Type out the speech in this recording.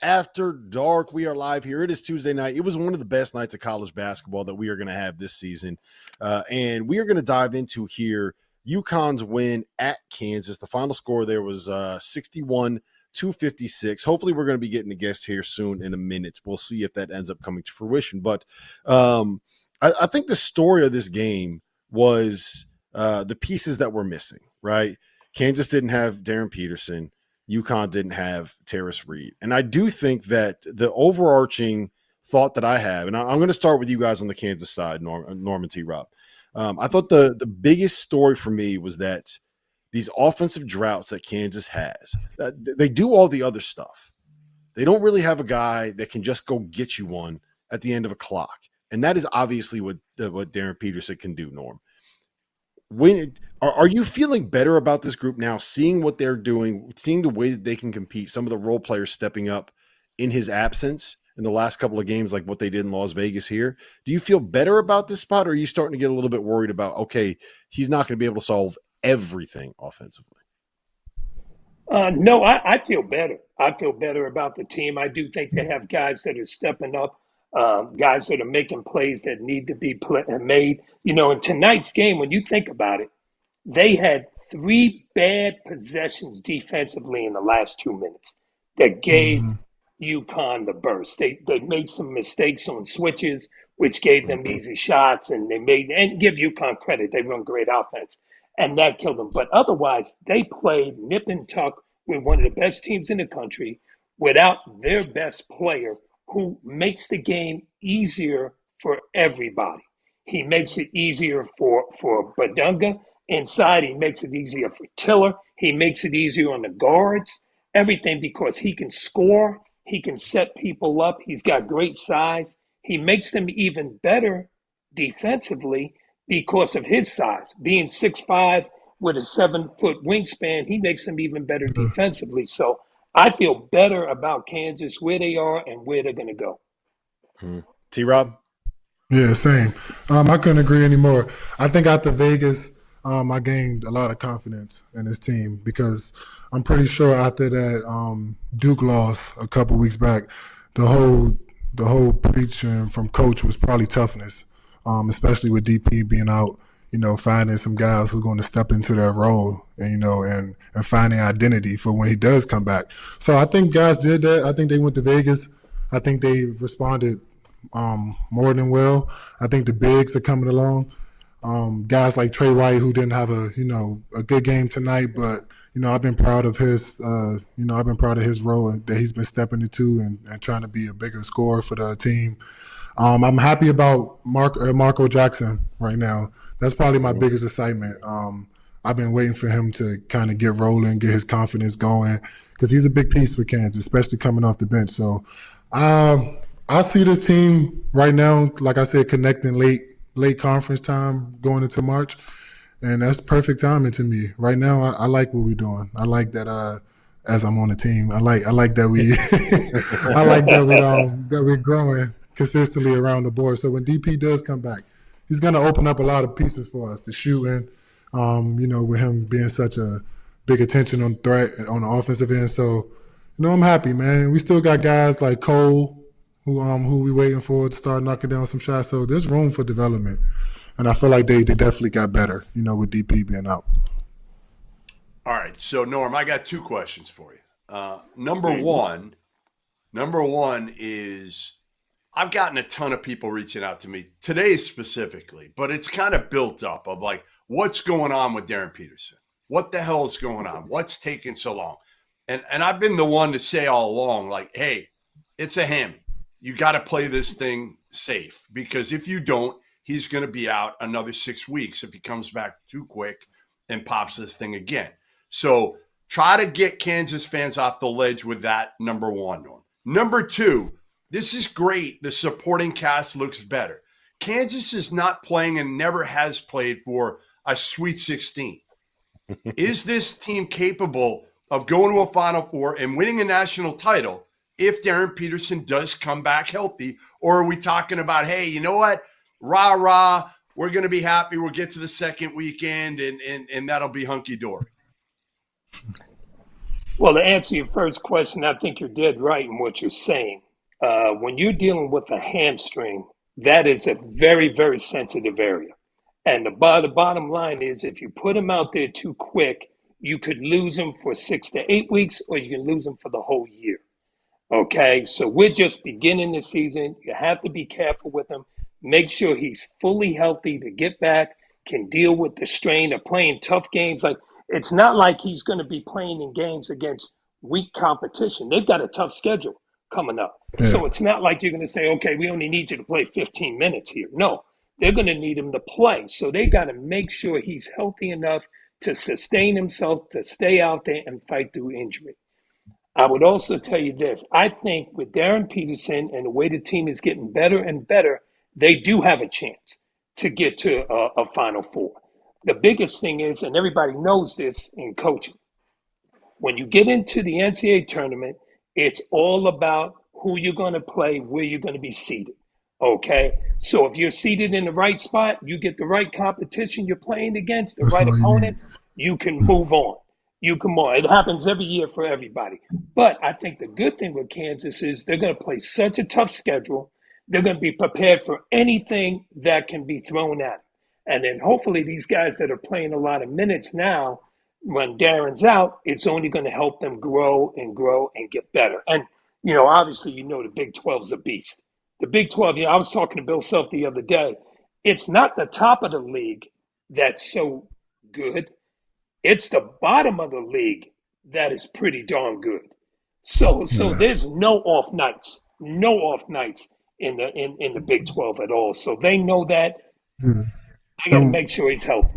After dark, we are live here. It is Tuesday night. It was one of the best nights of college basketball that we are going to have this season. And we are going to dive into here UConn's win at Kansas. The final score there was 61-56. Hopefully, we're going to be getting a guest here soon in a minute. We'll see if that ends up coming to fruition. But I think the story of this game was the pieces that were missing, right? Kansas didn't have Darryn Peterson. UConn didn't have Terrace Reed. And I do think that the overarching thought that I have, and I'm going to start with you guys on the Kansas side, Norman T. Rob. I thought the biggest story for me was that these offensive droughts that Kansas has, they do all the other stuff. They don't really have a guy that can just go get you one at the end of a clock. And that is obviously what Darren Peterson can do, Norm. Are you feeling better about this group now, seeing what they're doing, seeing the way that they can compete, some of the role players stepping up in his absence in the last couple of games, like what they did in Las Vegas here? Do you feel better about this spot, or are you starting to get a little bit worried about, okay, he's not going to be able to solve everything offensively? No, I feel better. I feel better about the team. I do think they have guys that are stepping up, guys that are making plays that need to be made. You know, in tonight's game, when you think about it, they had 3 bad possessions defensively in the last 2 minutes that gave UConn the burst. They made some mistakes on switches, which gave them easy shots, and give UConn credit. They run great offense, and that killed them. But otherwise, they played nip and tuck with one of the best teams in the country without their best player, who makes the game easier for everybody. He makes it easier for Badunga inside. He makes it easier for Tiller. He makes it easier on the guards. Everything, because he can score. He can set people up. He's got great size. He makes them even better defensively because of his size. Being 6'5" with a 7-foot wingspan, he makes them even better defensively. So I feel better about Kansas, where they are and where they're going to go. T-Rob? Yeah, same. I couldn't agree anymore. I think after Vegas, I gained a lot of confidence in this team, because I'm pretty sure after that Duke loss a couple weeks back, the whole preaching from coach was probably toughness, especially with DP being out. You know, finding some guys who are going to step into their role, and and finding identity for when he does come back. So I think guys did that. I think they went to Vegas. I think they responded more than well. I think the bigs are coming along. Guys like Trey White, who didn't have a good game tonight, but I've been proud of his I've been proud of his role that he's been stepping into and trying to be a bigger scorer for the team. I'm happy about Marco Jackson right now. That's probably my biggest excitement. I've been waiting for him to kind of get rolling, get his confidence going, because he's a big piece for Kansas, especially coming off the bench. So I see this team right now, like I said, connecting late conference time going into March, and that's perfect timing to me. Right now, I like what we're doing. I like that as I'm on the team. I like that we I like that we're growing consistently around the board. So when DP does come back, he's going to open up a lot of pieces for us. The shooting, with him being such a big attention on threat on the offensive end. So, I'm happy, man. We still got guys like Cole, who we waiting for to start knocking down some shots. So there's room for development, and I feel like they definitely got better, with DP being out. All right, so Norm, I got 2 questions for you. Number one is, I've gotten a ton of people reaching out to me today specifically, but it's kind of built up of like, what's going on with Darren Peterson? What the hell is going on? What's taking so long? And I've been the one to say all along, like, hey, it's a hammy. You got to play this thing safe, because if you don't, he's going to be out another 6 weeks if he comes back too quick and pops this thing again. So try to get Kansas fans off the ledge with that, number one, Norm. Number 2, this is great. The supporting cast looks better. Kansas is not playing and never has played for a Sweet 16. Is this team capable of going to a Final Four and winning a national title if Darren Peterson does come back healthy? Or are we talking about, hey, you know what? Rah, we're going to be happy. We'll get to the second weekend and that'll be hunky-dory. Well, to answer your first question, I think you're dead right in what you're saying. When you're dealing with a hamstring, that is a very, very sensitive area. And the bottom line is if you put him out there too quick, you could lose him for 6 to 8 weeks, or you can lose him for the whole year. Okay, so we're just beginning the season. You have to be careful with him. Make sure he's fully healthy to get back, can deal with the strain of playing tough games. Like, it's not like he's going to be playing in games against weak competition. They've got a tough schedule coming up. Yeah. So it's not like you're going to say, okay, we only need you to play 15 minutes here. No, they're going to need him to play. So they got to make sure he's healthy enough to sustain himself, to stay out there and fight through injury. I would also tell you this. I think with Darren Peterson and the way the team is getting better and better, they do have a chance to get to a Final Four. The biggest thing is, and everybody knows this in coaching, when you get into the NCAA tournament, it's all about who you're going to play, where you're going to be seated. Okay? So if you're seated in the right spot, you get the right competition you're playing against, the That's right all you need. opponents, you can move on. You can move on. It happens every year for everybody. But I think the good thing with Kansas is they're going to play such a tough schedule. They're going to be prepared for anything that can be thrown at them. And then hopefully these guys that are playing a lot of minutes now, when Darren's out, it's only going to help them grow and get better. And, obviously, the Big 12's a beast. The Big 12, I was talking to Bill Self the other day. It's not the top of the league that's so good. It's the bottom of the league that is pretty darn good. So there's no off nights in the Big 12 at all. So they know that. Yeah. They got to make sure he's healthy.